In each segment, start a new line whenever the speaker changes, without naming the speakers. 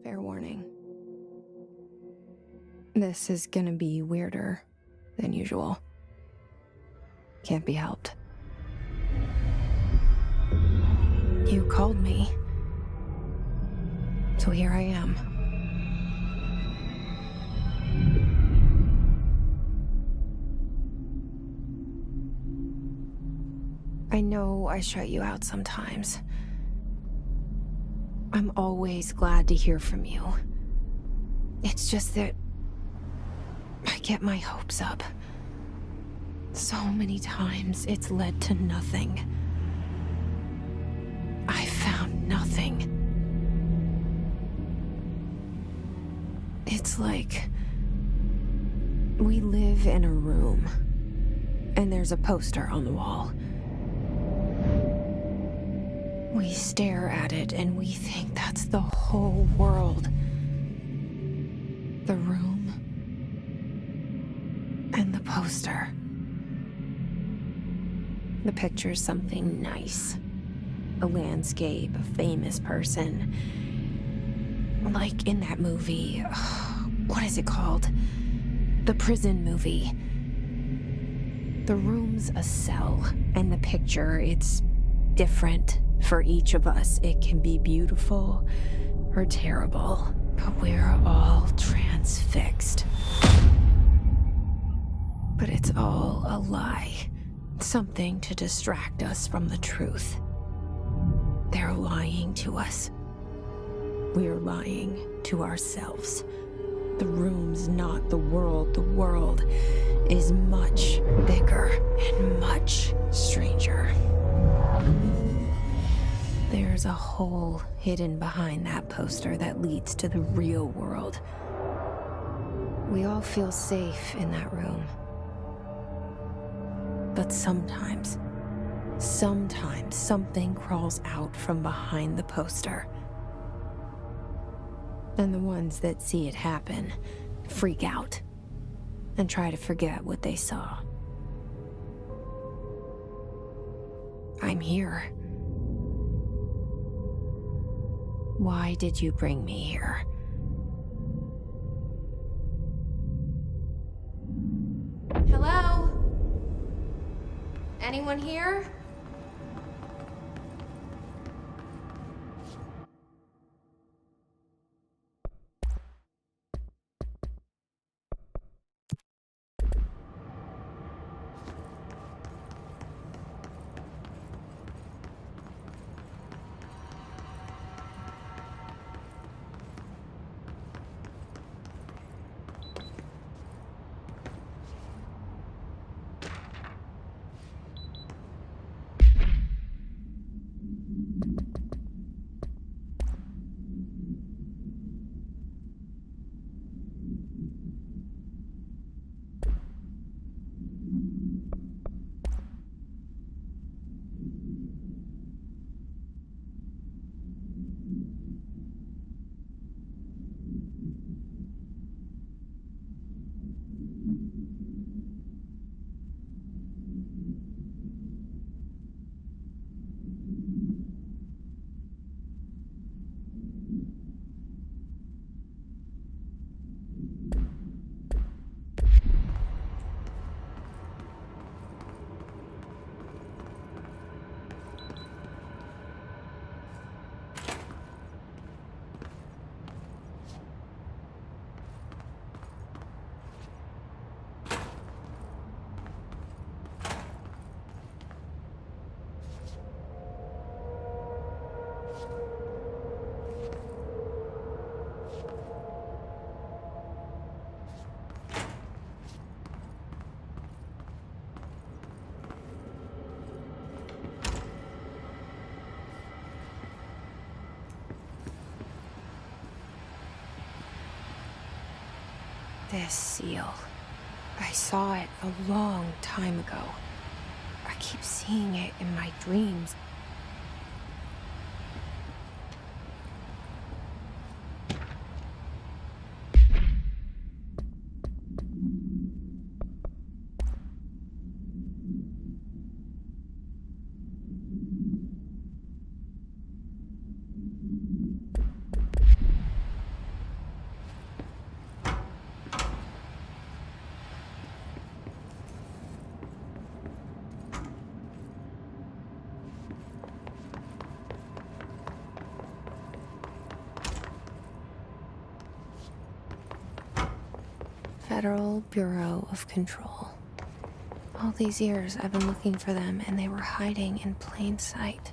Fair warning. This is gonna be weirder than usual. Can't be helped. You called me. So here I am. I know I shut you out sometimes. I'm always glad to hear from you. It's just that I get my hopes up. So many times it's led to nothing. I found nothing. It's like we live in a room, and there's a poster on the wall. We stare at it and we think that's the whole world. The room and the poster. The picture's something nice. A landscape, a famous person. Like in that movie, what is it called? The prison movie. The room's a cell, and the picture, it's different for each of us. It can be beautiful or terrible, but we're all transfixed. But it's all a lie. Something to distract us from the truth. They're lying to us. We're lying to ourselves. The room's not the world. The world is much bigger and much stranger. There's a hole hidden behind that poster that leads to the real world. We all feel safe in that room. But sometimes something crawls out from behind the poster. And the ones that see it happen freak out and try to forget what they saw. I'm here. Why did you bring me here? Hello? Anyone here? This seal. I saw it a long time ago. I keep seeing it in my dreams. Federal Bureau of Control. All these years I've been looking for them, and they were hiding in plain sight.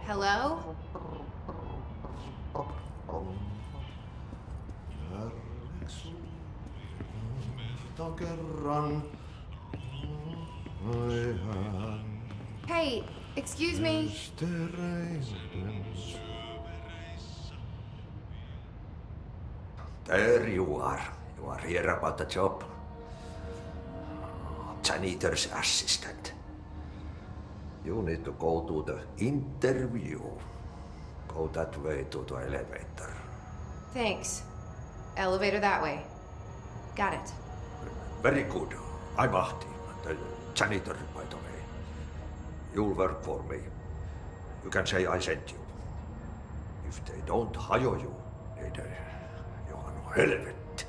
Hello? Hey, excuse me.
There you are. You are here about the job. Janitor's assistant. You need to go to the interview. Go that way to the elevator.
Thanks. Elevator that way. Got it.
Very good. I'm Ahti, the janitor, by the way. You'll work for me. You can say I sent you. If they don't hire you, then you are no helvet.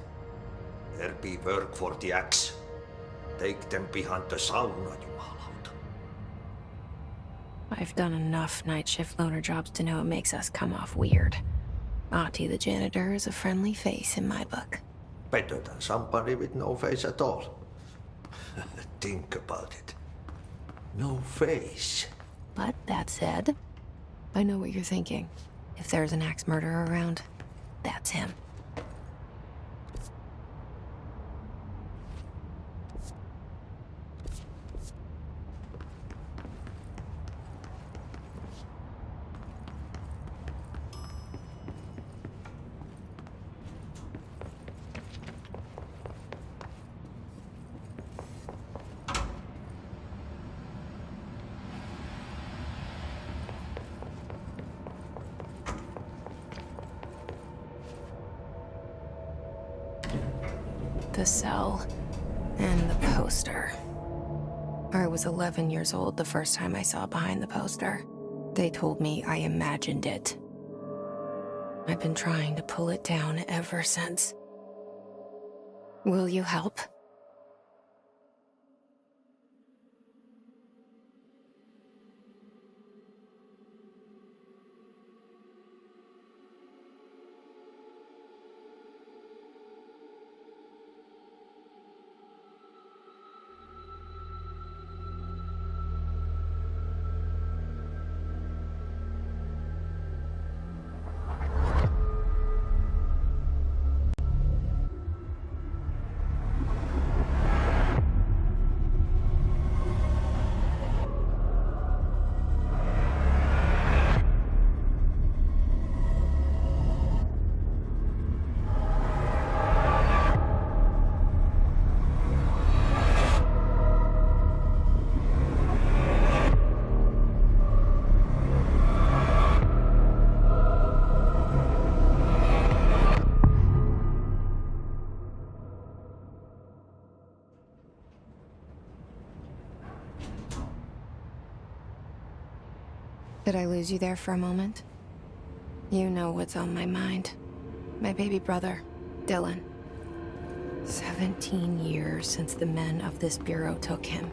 There be work for the axe. Take them behind the sauna, jumalauta.
I've done enough night shift loner jobs to know it makes us come off weird. Ahti the janitor is a friendly face in my book.
Better than somebody with no face at all. Think about it. No face.
But that said, I know what you're thinking. If there's an axe murderer around, that's him. The cell and the poster. I was 11 years old the first time I saw behind the poster. They told me I imagined it. I've been trying to pull it down ever since. Will you help? Did I lose you there for a moment? You know what's on my mind. My baby brother, Dylan. 17 years since the men of this bureau took him.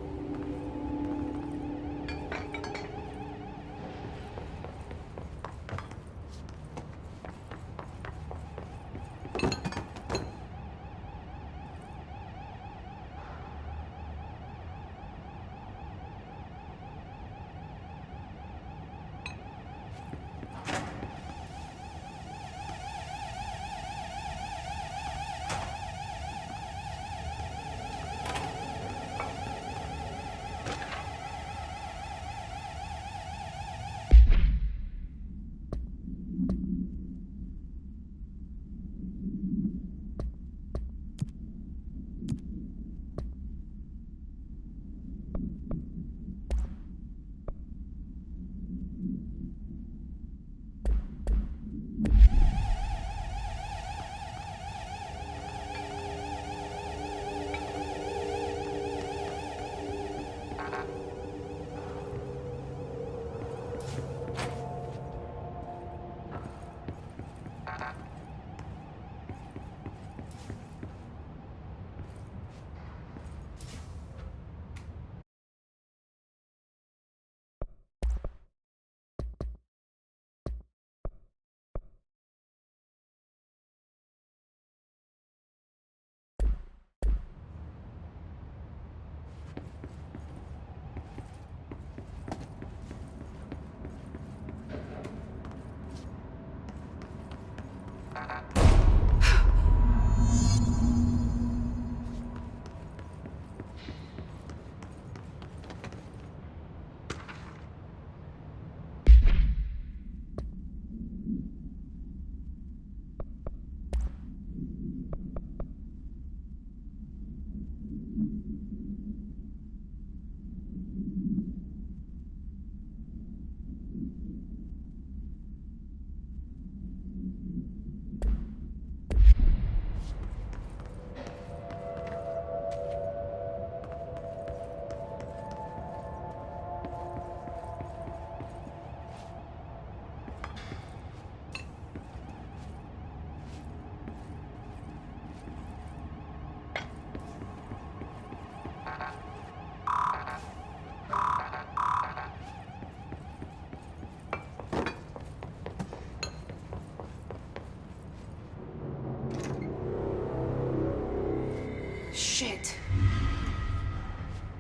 Shit.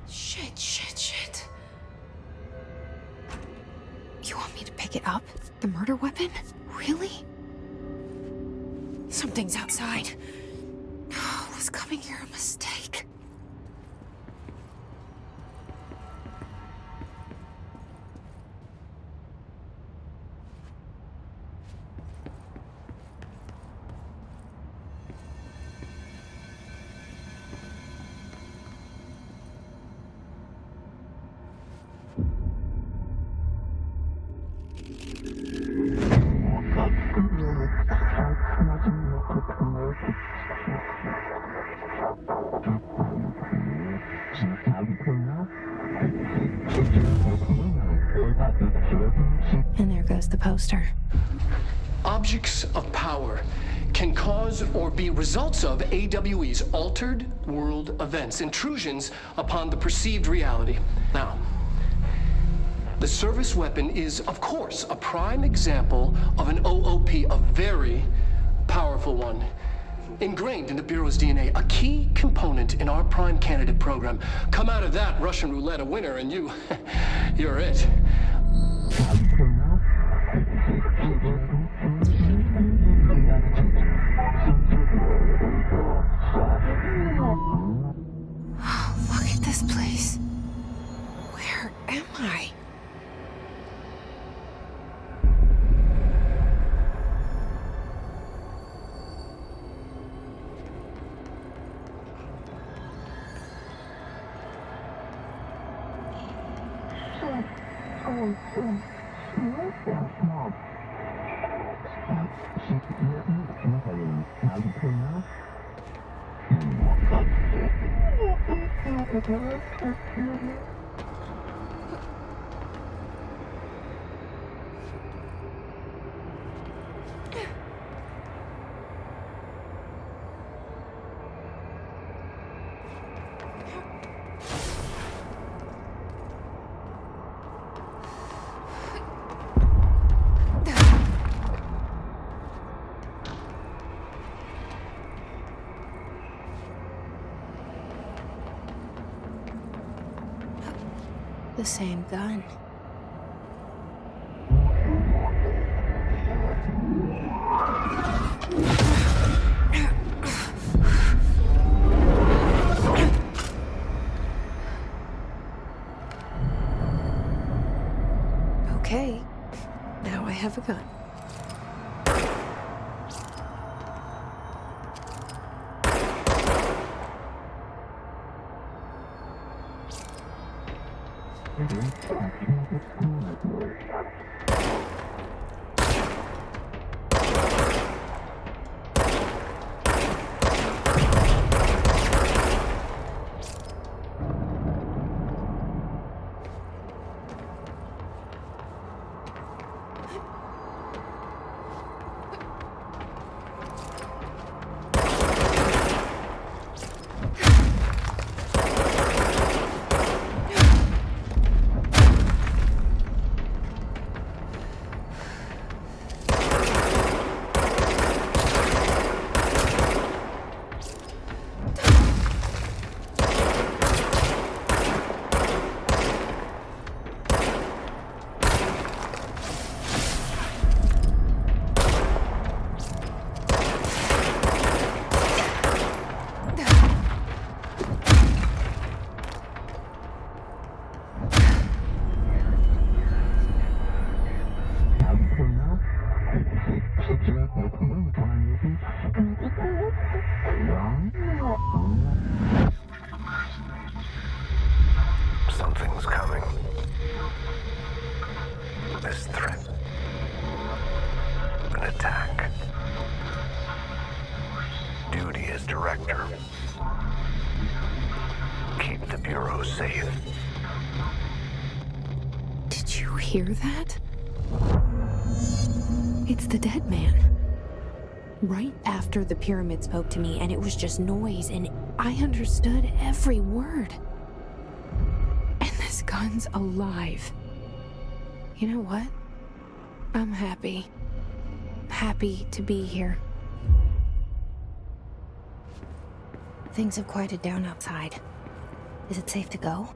Shit. You want me to pick it up? The murder weapon? Really? Something's outside. Was coming here a mistake? And there goes the poster.
Objects of power can cause or be results of AWE's altered world events, intrusions upon the perceived reality. Now, the service weapon is, of course, a prime example of an OOP, a very powerful one. Ingrained in the Bureau's DNA, a key component in our prime candidate program. Come out of that Russian roulette a winner and you're it.
Look at this place. Where am I? The same gun. Okay, now I have a gun.
attack. Duty as director. Keep the Bureau safe.
Did you hear that? It's the dead man. Right after the pyramid spoke to me, and it was just noise, and I understood every word. And this gun's alive. You know what? I'm happy. Happy to be here. Things have quieted down outside. Is it safe to go?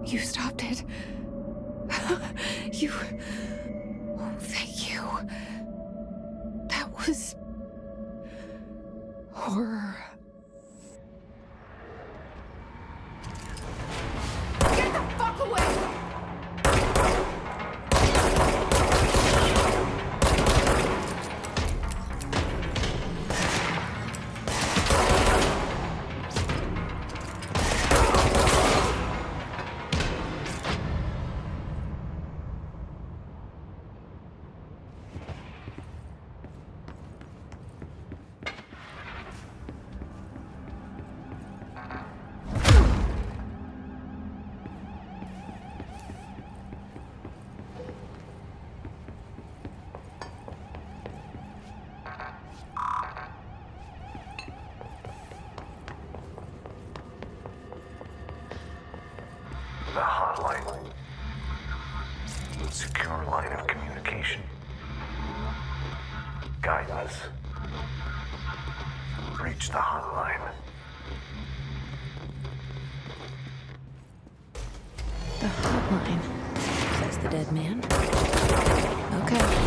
You stopped it. You... Oh, thank you. That was... horror. Get the fuck away!
The hotline. Secure line of communication. Guidance. Reach the hotline.
The hotline, says the dead man. Okay.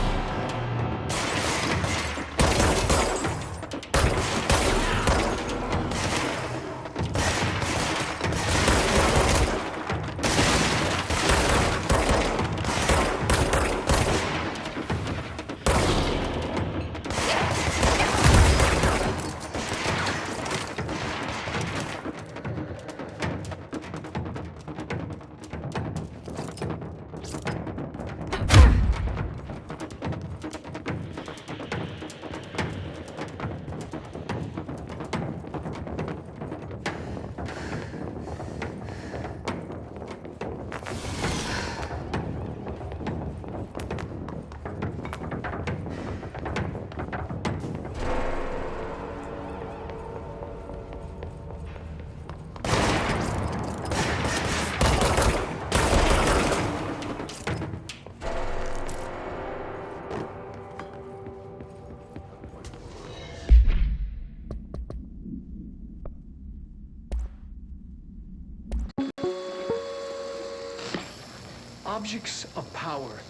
Objects of power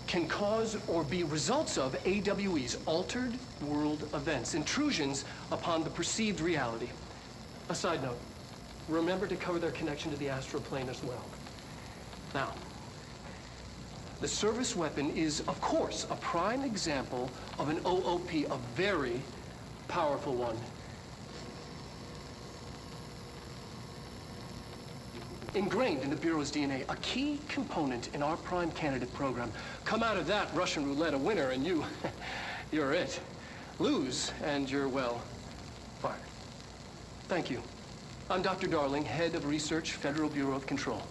can cause or be results of AWE's altered world events, intrusions upon the perceived reality. A side note, remember to cover their connection to the astral plane as well. Now, the service weapon is, of course, a prime example of an OOP, a very powerful one. Ingrained in the Bureau's DNA, a key component in our prime candidate program. Come out of that Russian roulette a winner and you're it. Lose and you're, well, fired. Thank you. I'm Dr. Darling, head of research, Federal Bureau of Control.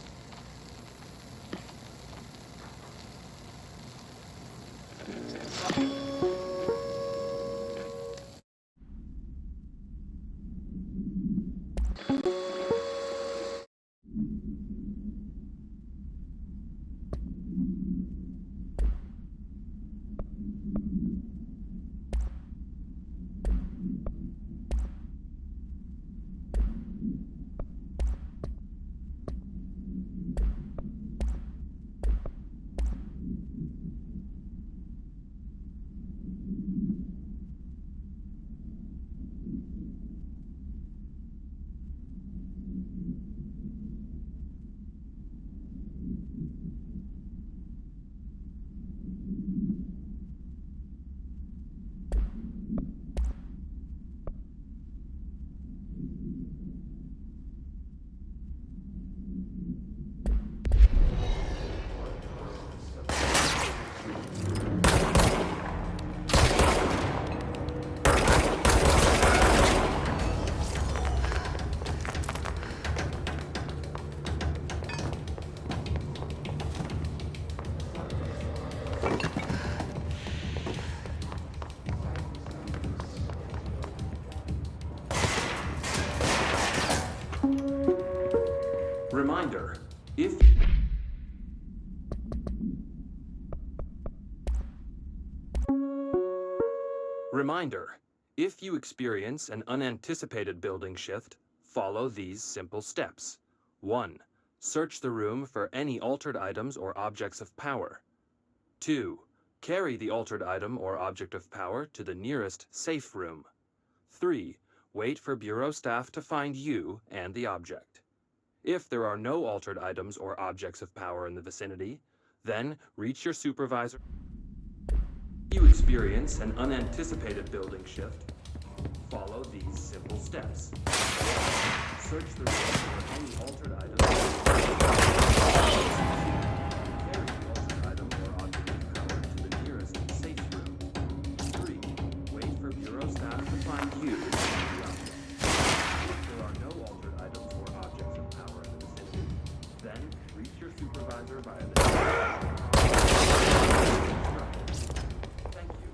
If Reminder, if you experience an unanticipated building shift, follow these simple steps. 1. Search the room for any altered items or objects of power. 2. Carry the altered item or object of power to the nearest safe room. 3. Wait for Bureau staff to find you and the object. If there are no altered items or objects of power in the vicinity, then reach your supervisor. If you experience an unanticipated building shift, follow these simple steps. 1. Search the room for any altered items. Carry the altered item or object of power to the nearest safe room. 3. Wait for Bureau staff to find you and the object. If there are no altered items or objects of power in the vicinity, then reach your supervisor via the Thank you.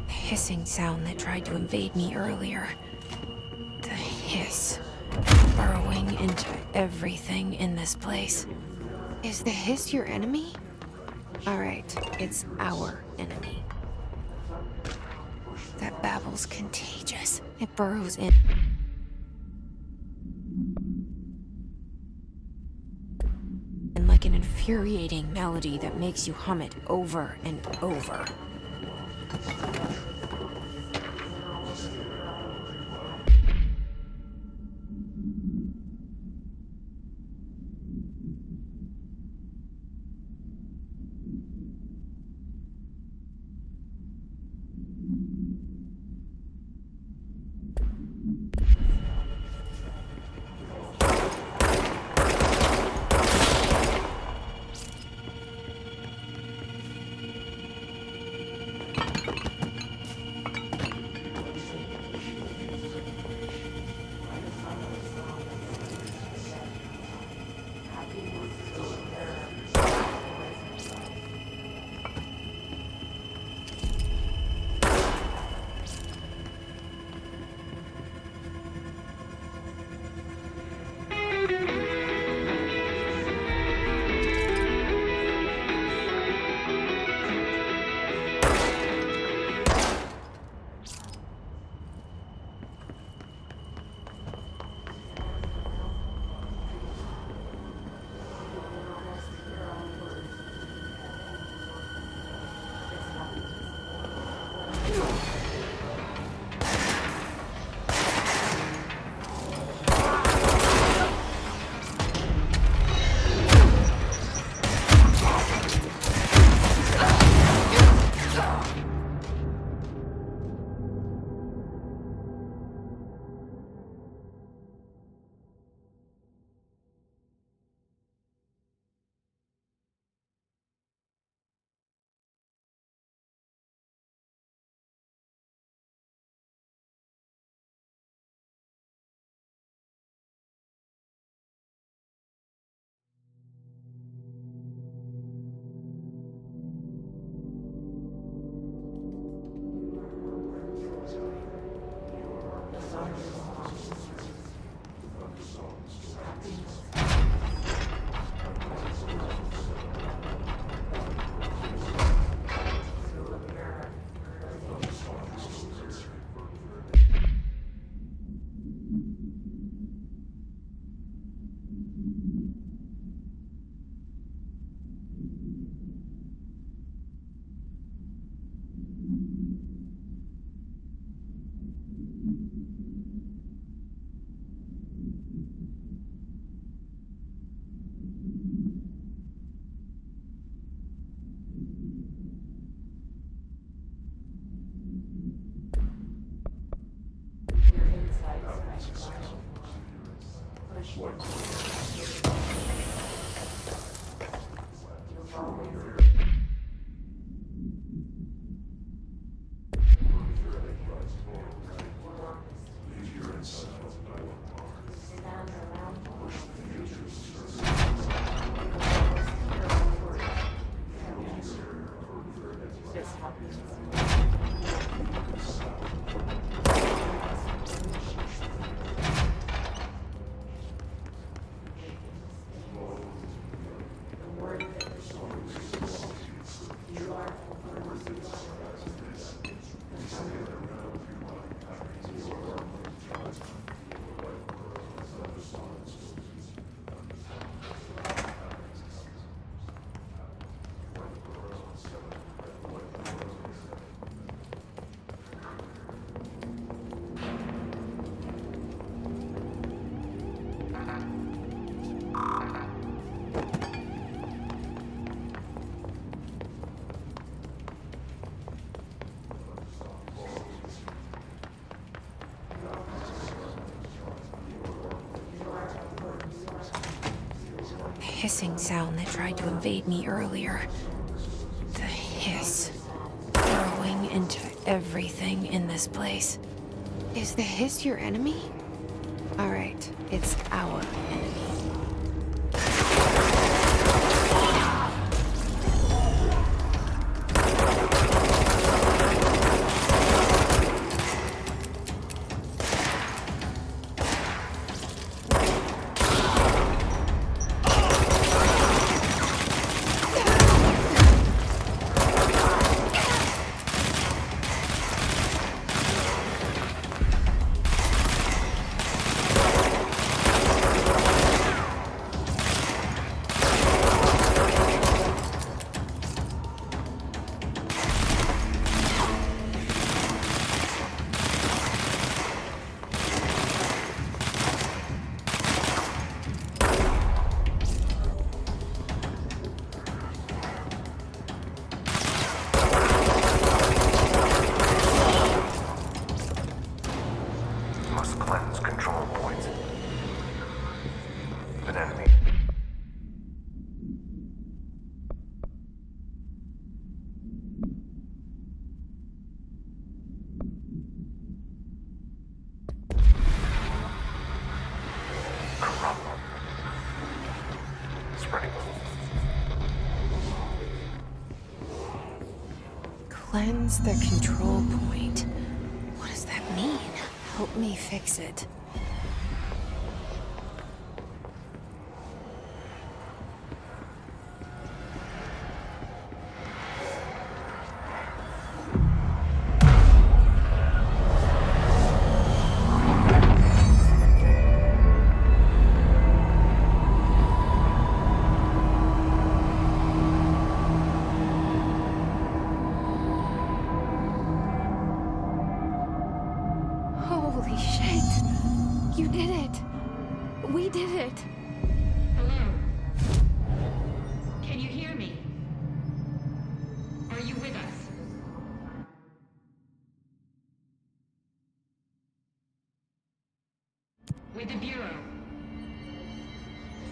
Hissing sound that tried to invade me earlier. The hiss. Burrowing into everything in this place. Is the hiss your enemy? Alright, it's our enemy. That babble's contagious. It burrows in. And like an infuriating melody that makes you hum it over and over. Hissing sound that tried to invade me earlier. The hiss. Growing into everything in this place. Is the hiss your enemy? Alright, it's our enemy.
Must cleanse control points. An enemy. Corrupt. Spreading.
Cleanse the control point. What does that mean? Help me fix it. Holy shit! You did it! We did it!
Hello? Can you hear me? Are you with us? With the Bureau.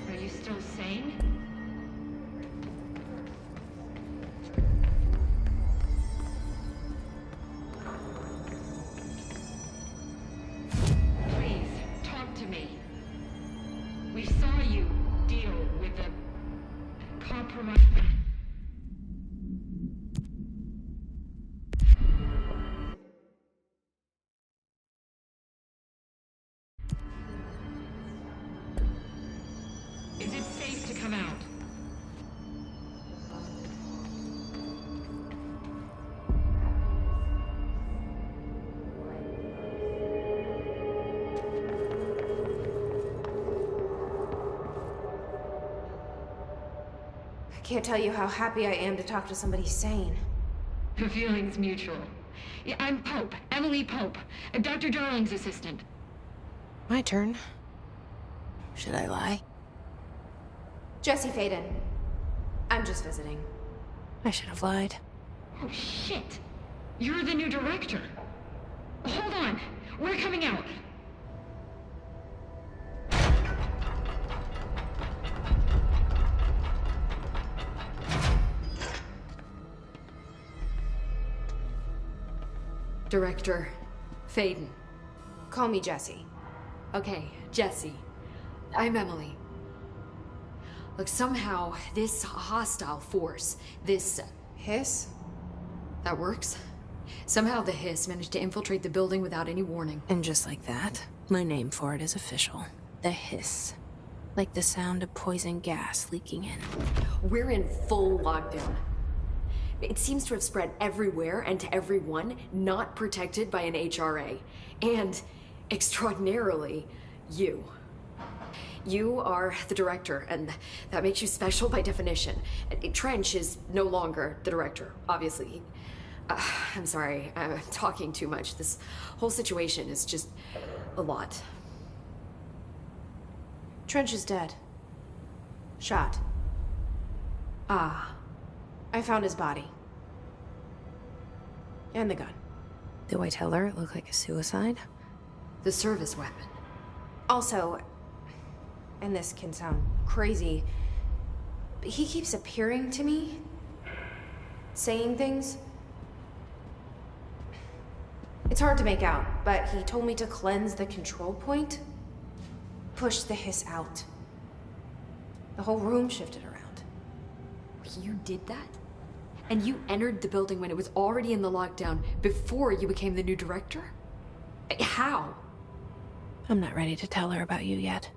Are you still sane? Please, talk to me. We saw you deal with the compromise. Is it safe to come out?
I can't tell you how happy I am to talk to somebody sane.
The feeling's mutual. Yeah, I'm Pope, Emily Pope, Dr. Darling's assistant.
My turn. Should I lie? Jesse Faden. I'm just visiting. I should have lied.
Oh, shit. You're the new director. Hold on. We're coming out.
Director Faden.
Call me Jessie.
Okay, Jesse. I'm Emily. Look, somehow this hostile force, this...
Hiss?
that works? Somehow the hiss managed to infiltrate the building without any warning.
And just like that, my name for it is official. The hiss. Like the sound of poison gas leaking in.
We're in full lockdown. It seems to have spread everywhere and to everyone not protected by an HRA. And, extraordinarily, you. You are the director, and that makes you special by definition. Trench is no longer the director, obviously. I'm sorry, I'm talking too much. This whole situation is just a lot.
Trench is dead. Shot.
Ah.
I found his body. And the gun. Do I tell her it looked like a suicide?
The service weapon.
Also, and this can sound crazy, but he keeps appearing to me, saying things. It's hard to make out, but he told me to cleanse the control point, push the hiss out. The whole room shifted around.
You did that? And you entered the building when it was already in the lockdown before you became the new director? How?
I'm not ready to tell her about you yet.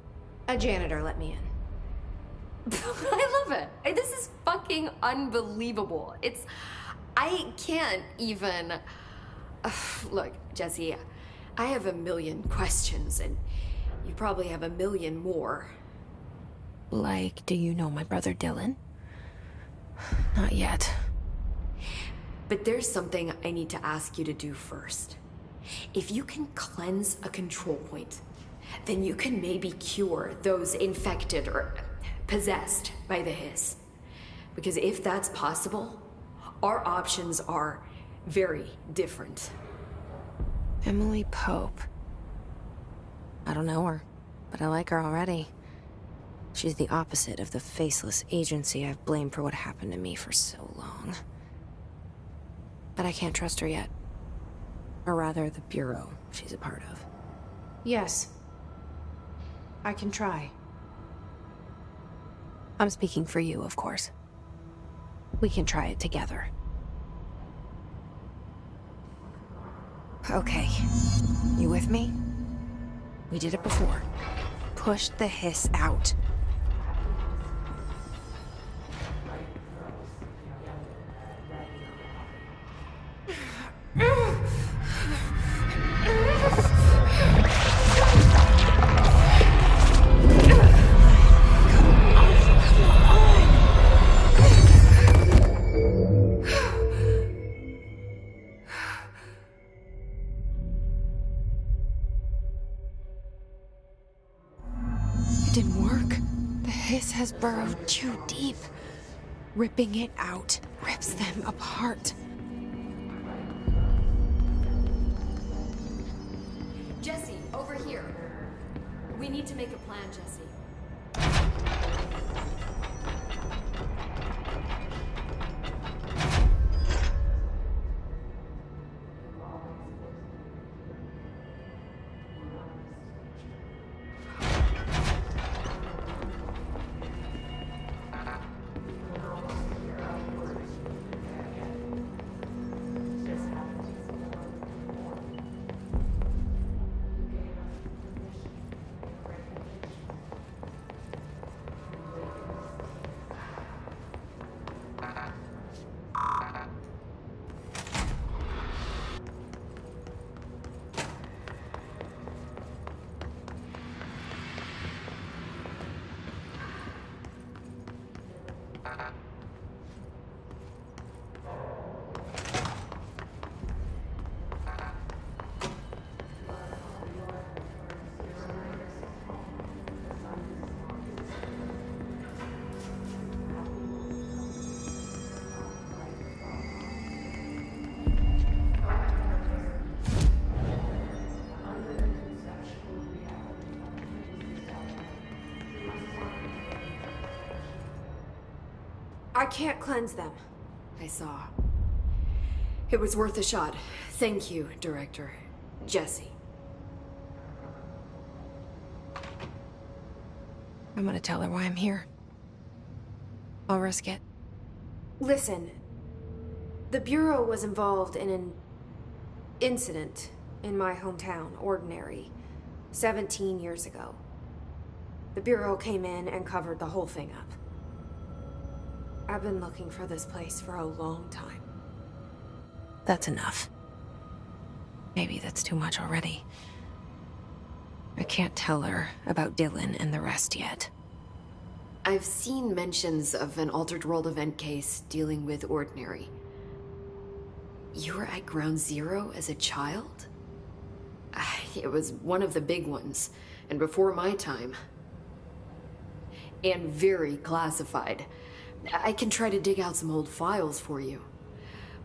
A janitor let me in.
I love it. This is fucking unbelievable. I can't even... Look, Jesse, I have a million questions, and you probably have a million more.
Like, do you know my brother Dylan? Not yet.
But there's something I need to ask you to do first. If you can cleanse a control point, then you can maybe cure those infected or possessed by the hiss. Because if that's possible, our options are very different.
Emily Pope. I don't know her, but I like her already. She's the opposite of the faceless agency I've blamed for what happened to me for so long. But I can't trust her yet. Or rather, the bureau she's a part of. Yes. I can try. I'm speaking for you, of course. We can try it together. Okay. You with me? We did it before. Push the hiss out. It didn't work. The hiss has burrowed too deep. Ripping it out rips them apart.
Jesse, over here. We need to make a plan, Jesse.
I can't cleanse them.
I saw. It was worth a shot. Thank you, Director. Jesse.
I'm gonna tell her why I'm here. I'll risk it. Listen, the Bureau was involved in an incident in my hometown, Ordinary, 17 years ago. The Bureau came in and covered the whole thing up. I've been looking for this place for a long time. That's enough. Maybe that's too much already. I can't tell her about Dylan and the rest yet.
I've seen mentions of an Altered World event case dealing with Ordinary. You were at Ground Zero as a child? It was one of the big ones, and before my time. And very classified. I can try to dig out some old files for you.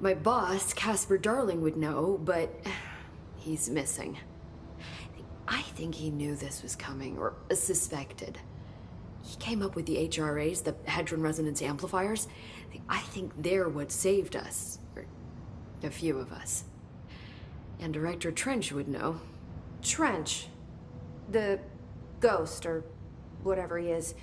My boss, Casper Darling, would know, but he's missing. I think he knew this was coming, or suspected. He came up with the HRAs, the Hadron Resonance Amplifiers. I think they're what saved us. Or a few of us. And Director Trench would know.
Trench? The ghost, or whatever he is.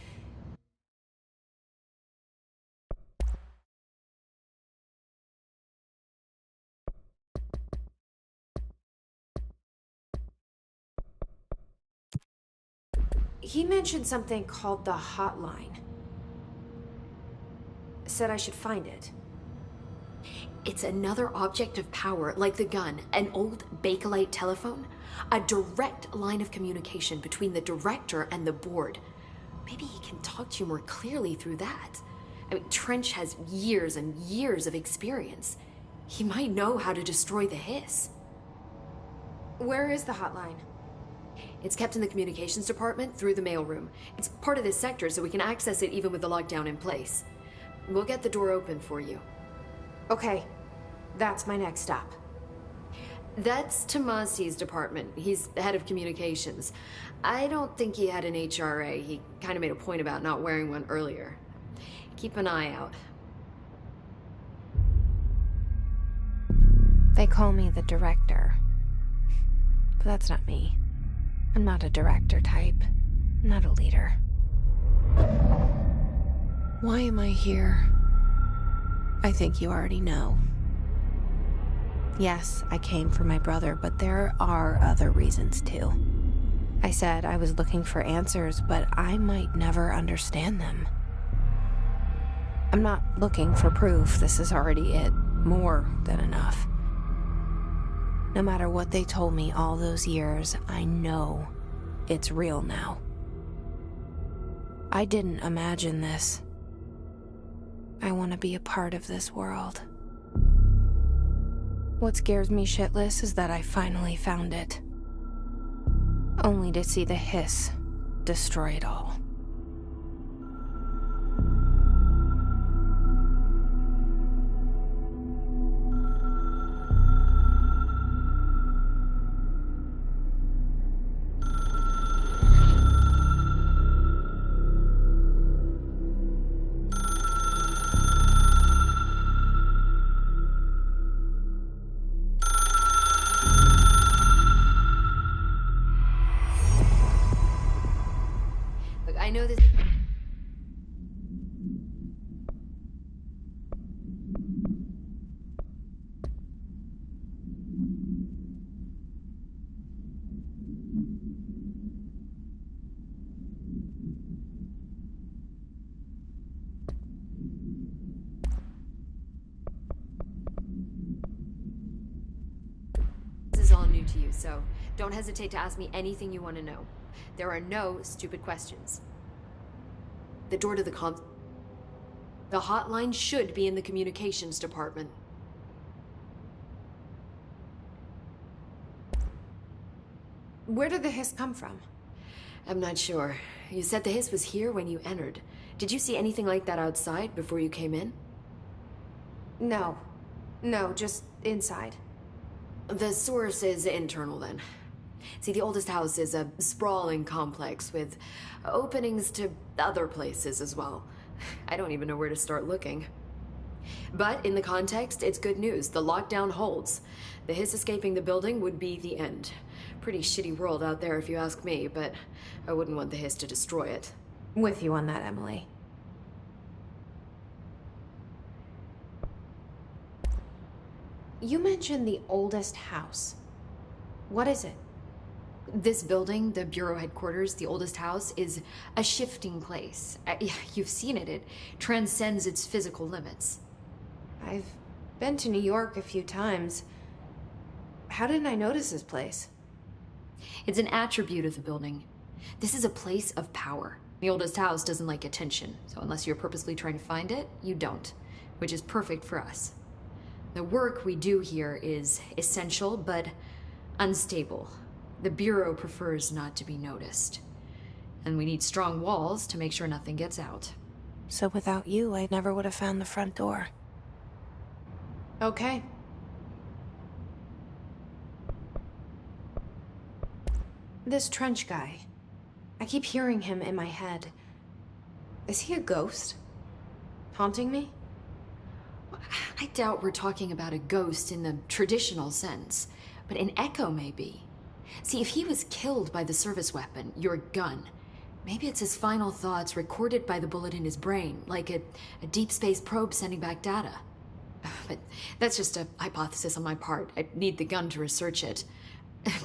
He mentioned something called the Hotline. Said I should find it.
It's another object of power, like the gun, an old Bakelite telephone, a direct line of communication between the director and the board. Maybe he can talk to you more clearly through that. I mean, Trench has years and years of experience. He might know how to destroy the hiss.
Where is the hotline?
It's kept in the communications department through the mailroom. It's part of this sector, so we can access it even with the lockdown in place. We'll get the door open for you.
Okay, that's my next stop.
That's Tomasi's department. He's head of communications. I don't think he had an HRA. He kind of made a point about not wearing one earlier. Keep an eye out.
They call me the director. But that's not me. I'm not a director type. I'm not a leader. Why am I here? I think you already know. Yes, I came for my brother, but there are other reasons too. I said I was looking for answers, but I might never understand them. I'm not looking for proof. This is already it. More than enough. No matter what they told me all those years, I know it's real now. I didn't imagine this. I want to be a part of this world. What scares me shitless is that I finally found it. Only to see the hiss destroy it all.
I know this. This is all new to you, so don't hesitate to ask me anything you want to know. There are no stupid questions. The door to the hotline should be in the communications department.
Where did the hiss come from?
I'm not sure. You said the hiss was here when you entered. Did you see anything like that outside before you came in?
No, just inside.
The source is internal then. See, the oldest house is a sprawling complex with openings to other places as well. I don't even know where to start looking. But in the context, it's good news. The lockdown holds. The hiss escaping the building would be the end. Pretty shitty world out there if you ask me, but I wouldn't want the hiss to destroy it.
With you on that, Emily. You mentioned the oldest house. What is it?
This building, the Bureau headquarters, the oldest house, is a shifting place. Yeah, you've seen it. It transcends its physical limits.
I've been to New York a few times. How didn't I notice this place?
It's an attribute of the building. This is a place of power. The oldest house doesn't like attention, so unless you're purposely trying to find it, you don't, which is perfect for us. The work we do here is essential, but unstable. The Bureau prefers not to be noticed. And we need strong walls to make sure nothing gets out.
So without you, I never would have found the front door. Okay. This trench guy. I keep hearing him in my head. Is he a ghost? Haunting me?
I doubt we're talking about a ghost in the traditional sense, but an echo maybe. See, if he was killed by the service weapon, your gun, maybe it's his final thoughts recorded by the bullet in his brain, like a deep space probe sending back data. But that's just a hypothesis on my part. I'd need the gun to research it.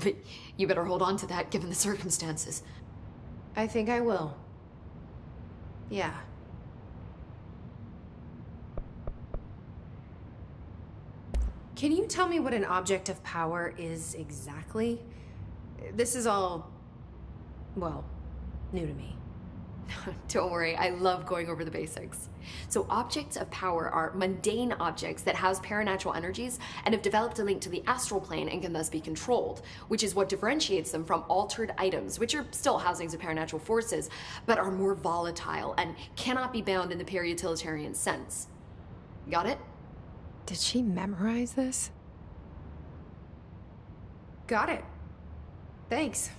But you better hold on to that given the circumstances.
I think I will. Yeah. Can you tell me what an object of power is exactly? This is all, well, new to me.
Don't worry, I love going over the basics. So objects of power are mundane objects that house paranatural energies and have developed a link to the astral plane and can thus be controlled, which is what differentiates them from altered items, which are still housings of paranatural forces, but are more volatile and cannot be bound in the pure utilitarian sense. Got it?
Did she memorize this? Got it. Thanks.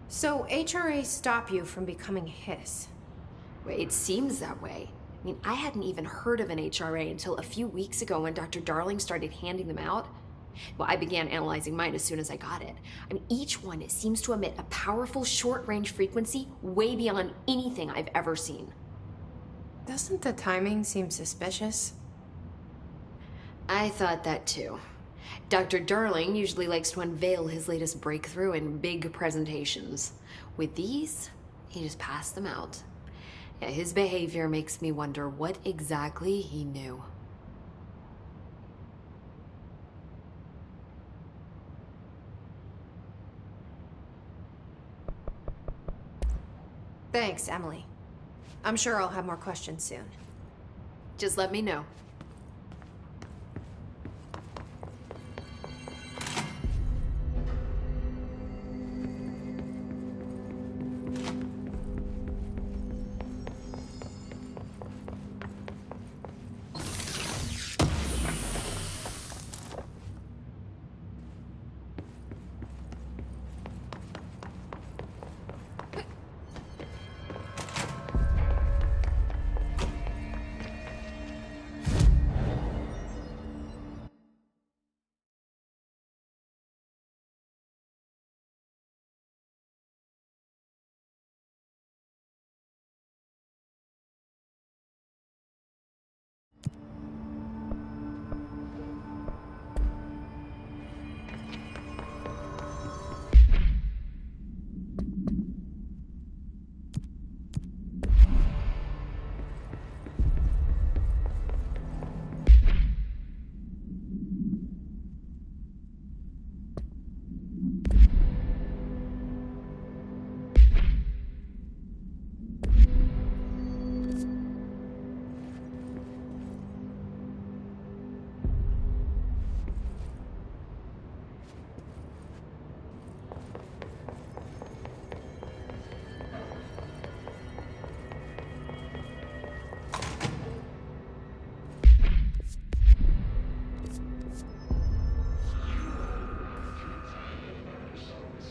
So, HRA stop you from becoming Hiss?
It seems that way. I mean, I hadn't even heard of an HRA until a few weeks ago when Dr. Darling started handing them out. Well, I began analyzing mine as soon as I got it. I mean, each one seems to emit a powerful short-range frequency way beyond anything I've ever seen.
Doesn't the timing seem suspicious?
I thought that too. Dr. Darling usually likes to unveil his latest breakthrough in big presentations. With these, he just passed them out. Yeah, his behavior makes me wonder what exactly he knew.
Thanks, Emily. I'm sure I'll have more questions soon.
Just let me know.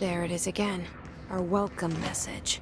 There it is again. Our welcome message.